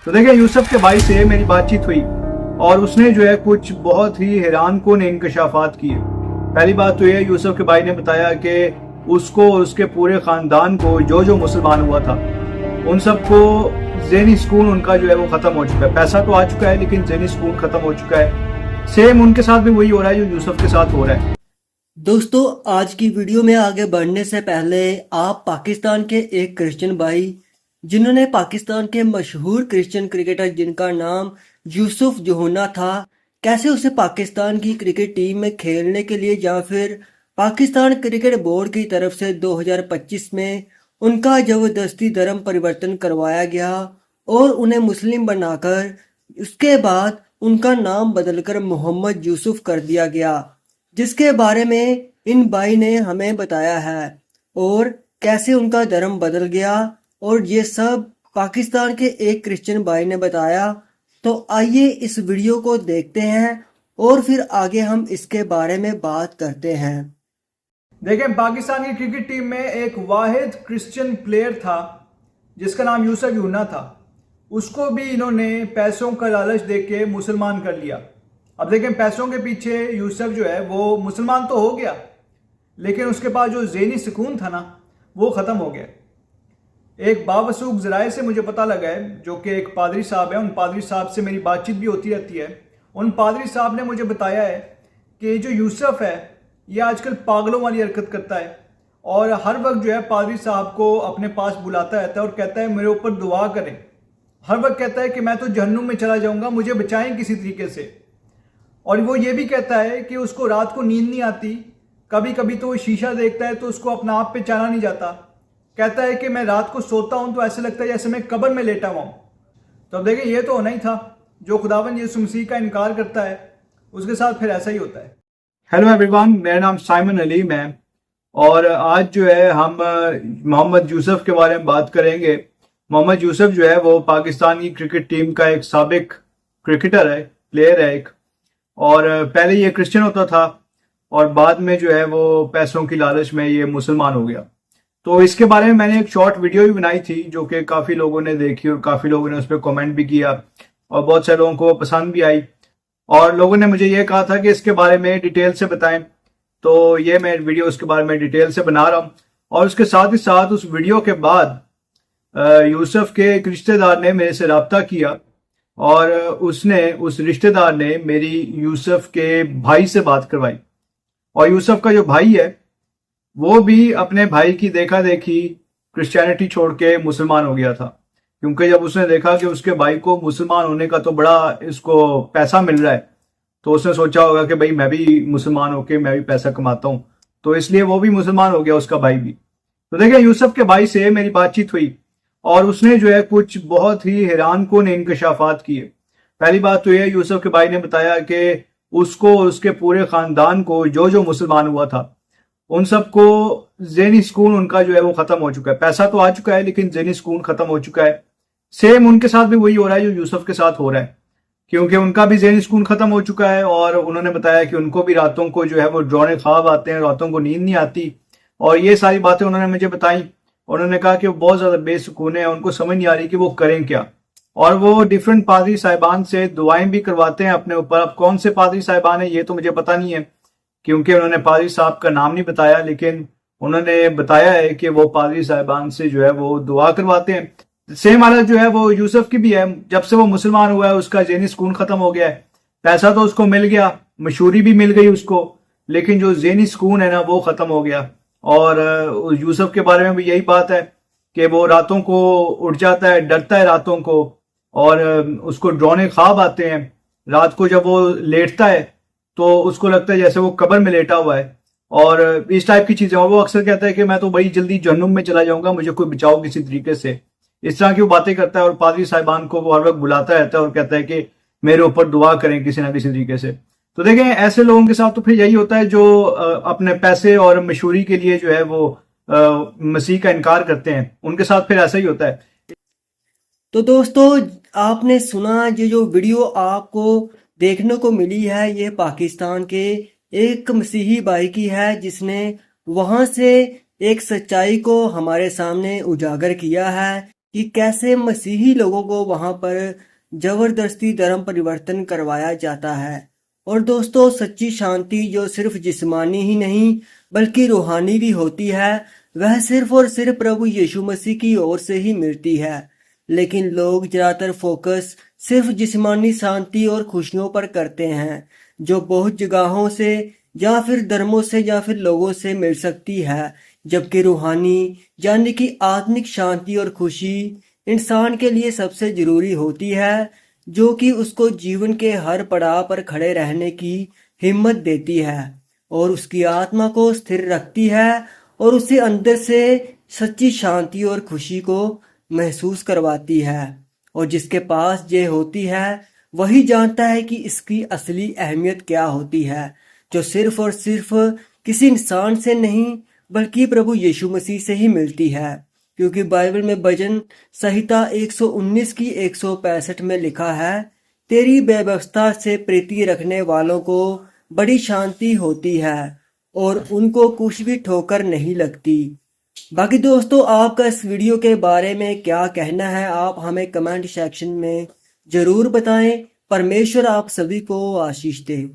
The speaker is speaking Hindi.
तो देखिए यूसुफ के भाई से मेरी बातचीत हुई और उसने जो है कुछ बहुत ही हैरानकुन इंकशाफात किए। पहली बात तो ये यूसुफ के भाई ने बताया कि उसको और उसके पूरे खानदान को जो मुसलमान हुआ था उन सबको ज़हनी सुकून उनका जो है वो खत्म हो चुका है। पैसा तो आ चुका है लेकिन ज़हनी सुकून खत्म हो चुका है। सेम उनके साथ भी वही हो रहा है जो यूसुफ के साथ हो रहा है। दोस्तों, आज की वीडियो में आगे बढ़ने से पहले आप पाकिस्तान के एक क्रिश्चियन भाई जिन्होंने पाकिस्तान के मशहूर क्रिश्चियन क्रिकेटर जिनका नाम यूसुफ जोहना था, कैसे उसे पाकिस्तान की क्रिकेट टीम में खेलने के लिए या फिर पाकिस्तान क्रिकेट बोर्ड की तरफ से 2025 में उनका जबरदस्ती धर्म परिवर्तन करवाया गया और उन्हें मुस्लिम बनाकर उसके बाद उनका नाम बदलकर मोहम्मद यूसुफ कर दिया गया, जिसके बारे में इन भाई ने हमें बताया है और कैसे उनका धर्म बदल गया और ये सब पाकिस्तान के एक क्रिश्चियन भाई ने बताया। तो आइए इस वीडियो को देखते हैं और फिर आगे हम इसके बारे में बात करते हैं। देखें, पाकिस्तान की क्रिकेट टीम में एक वाहिद क्रिश्चियन प्लेयर था जिसका नाम यूसुफ जोहना था। उसको भी इन्होंने पैसों का लालच देके मुसलमान कर लिया। अब देखें, पैसों के पीछे यूसुफ जो है वो मुसलमान तो हो गया लेकिन उसके पास जो ज़हनी सुकून था ना वो ख़त्म हो गया। एक बावसूख ज़राए से मुझे पता लगा है, जो कि एक पादरी साहब है, उन पादरी साहब से मेरी बातचीत भी होती रहती है। उन पादरी साहब ने मुझे बताया है कि जो यूसुफ है ये आजकल पागलों वाली हरकत करता है और हर वक्त जो है पादरी साहब को अपने पास बुलाता रहता है और कहता है मेरे ऊपर दुआ करें। हर वक्त कहता है कि मैं तो जहन्नुम में चला जाऊँगा, मुझे बचाएं किसी तरीके से। और वो ये भी कहता है कि उसको रात को नींद नहीं आती, कभी कभी तो वो शीशा देखता है तो उसको अपना आप पे चैना नहीं जाता। कहता है कि मैं रात को सोता हूँ तो ऐसे लगता है जैसे मैं कब्र में लेटा हुआ हूँ। तो अब देखिए, ये तो होना ही था। जो खुदावंद यीशु मसीह का इनकार करता है उसके साथ फिर ऐसा ही होता है। हेलो एवरीवन, मेरा नाम साइमन अलीम है और आज जो है हम मोहम्मद यूसुफ के बारे में बात करेंगे। मोहम्मद यूसुफ जो है वो पाकिस्तान की क्रिकेट टीम का एक साबिक क्रिकेटर है, प्लेयर है एक। और पहले ये क्रिश्चियन होता था और बाद में जो है वो पैसों की लालच में ये मुसलमान हो गया। तो इसके बारे में मैंने एक शॉर्ट वीडियो भी बनाई थी जो कि काफ़ी लोगों ने देखी और काफ़ी लोगों ने उस पर कॉमेंट भी किया और बहुत सारे लोगों को पसंद भी आई और लोगों ने मुझे ये कहा था कि इसके बारे में डिटेल से बताएं। तो ये मैं वीडियो उसके बारे में डिटेल से बना रहा हूँ। और उसके साथ ही साथ उस वीडियो के बाद यूसुफ के एक रिश्तेदार ने मेरे से रब्ता किया और उस रिश्तेदार ने मेरी यूसुफ के भाई से बात करवाई। और यूसुफ का जो भाई है वो भी अपने भाई की देखा देखी क्रिश्चियनिटी छोड़ के मुसलमान हो गया था, क्योंकि जब उसने देखा कि उसके भाई को मुसलमान होने का तो बड़ा इसको पैसा मिल रहा है तो उसने सोचा होगा कि भाई मैं भी मुसलमान होके मैं भी पैसा कमाता हूँ, तो इसलिए वो भी मुसलमान हो गया, उसका भाई भी। तो देखिए, यूसुफ के भाई से मेरी बातचीत हुई और उसने जो है कुछ बहुत ही हैरानकुन इंकशाफात किए। पहली बात तो ये, यूसुफ के भाई ने बताया कि उसको और उसके पूरे खानदान को जो मुसलमान हुआ था उन सबको ज़हनी सुकून उनका जो है वो खत्म हो चुका है। पैसा तो आ चुका है लेकिन ज़हनी सुकून खत्म हो चुका है। सेम उनके साथ भी वही हो रहा है जो यूसुफ के साथ हो रहा है, क्योंकि उनका भी ज़हनी सुकून खत्म हो चुका है। और उन्होंने बताया कि उनको भी रातों को जो है वो डरावने ख्वाब आते हैं, रातों को नींद नहीं आती और ये सारी बातें उन्होंने मुझे बताई। उन्होंने कहा कि वो बहुत ज़्यादा बेसुकून है, उनको समझ नहीं आ रही कि वो करें क्या। और वो डिफरेंट पादरी साहिबान से दुआएं भी करवाते हैं अपने ऊपर। अब कौन से पादरी साहिबान है ये तो मुझे पता नहीं है, क्योंकि उन्होंने पादरी साहब का नाम नहीं बताया, लेकिन उन्होंने बताया है कि वो पादरी साहिबान से जो है वो दुआ करवाते हैं। सेम हालत जो है वो यूसुफ की भी है। जब से वो मुसलमान हुआ है उसका ज़हनी सुकून खत्म हो गया है। पैसा तो उसको मिल गया, मशहूरी भी मिल गई उसको, लेकिन जो ज़हनी सुकून है ना वो खत्म हो गया। और यूसुफ के बारे में भी यही बात है कि वो रातों को उठ जाता है, डरता है रातों को और उसको डरावने ख्वाब आते हैं। रात को जब वो लेटता है तो उसको लगता है जैसे वो कब्र में लेटा हुआ है और इस टाइप की चीजें। और वो अक्सर कहता है कि मैं तो भाई जल्दी जहन्नुम में चला जाऊंगा, मुझे कोई बचाओ किसी तरीके से। इस तरह की वो बातें करता है और पादरी साहिबान को वो हर वक्त बुलाता रहता है और कहता है कि मेरे ऊपर दुआ करें किसी ना किसी तरीके से। तो देखें, ऐसे लोगों के साथ तो फिर यही होता है जो अपने पैसे और मशहूरी के लिए जो है वो मसीह का इनकार करते हैं, उनके साथ फिर ऐसा ही होता है। तो दोस्तों, आपने सुना ये जो वीडियो आपको देखने को मिली है ये पाकिस्तान के एक मसीही भाई की है, जिसने वहां से एक सच्चाई को हमारे सामने उजागर किया है कि कैसे मसीही लोगों को वहां पर जबरदस्ती धर्म परिवर्तन करवाया जाता है। और दोस्तों, सच्ची शांति जो सिर्फ जिस्मानी ही नहीं बल्कि रूहानी भी होती है, वह सिर्फ और सिर्फ प्रभु यीशु मसीह की ओर से ही मिलती है। लेकिन लोग ज्यादातर फोकस सिर्फ जिस्मानी शांति और खुशियों पर करते हैं, जो बहुत जगहों से या फिर धर्मों से या फिर लोगों से मिल सकती है। जबकि रूहानी यानी कि आत्मिक शांति और खुशी इंसान के लिए सबसे जरूरी होती है, जो कि उसको जीवन के हर पड़ाव पर खड़े रहने की हिम्मत देती है और उसकी आत्मा को स्थिर रखती है और उसे अंदर से सच्ची शांति और खुशी को महसूस करवाती है। और जिसके पास ये होती है वही जानता है कि इसकी असली अहमियत क्या होती है, जो सिर्फ और सिर्फ किसी इंसान से नहीं बल्कि प्रभु यीशु मसीह से ही मिलती है। क्योंकि बाइबल में भजन संहिता 119 की 165 में लिखा है, तेरी व्यवस्था से प्रीति रखने वालों को बड़ी शांति होती है और उनको कुछ भी ठोकर नहीं लगती। बाकी दोस्तों, आपका इस वीडियो के बारे में क्या कहना है, आप हमें कमेंट सेक्शन में जरूर बताएं। परमेश्वर आप सभी को आशीष दे।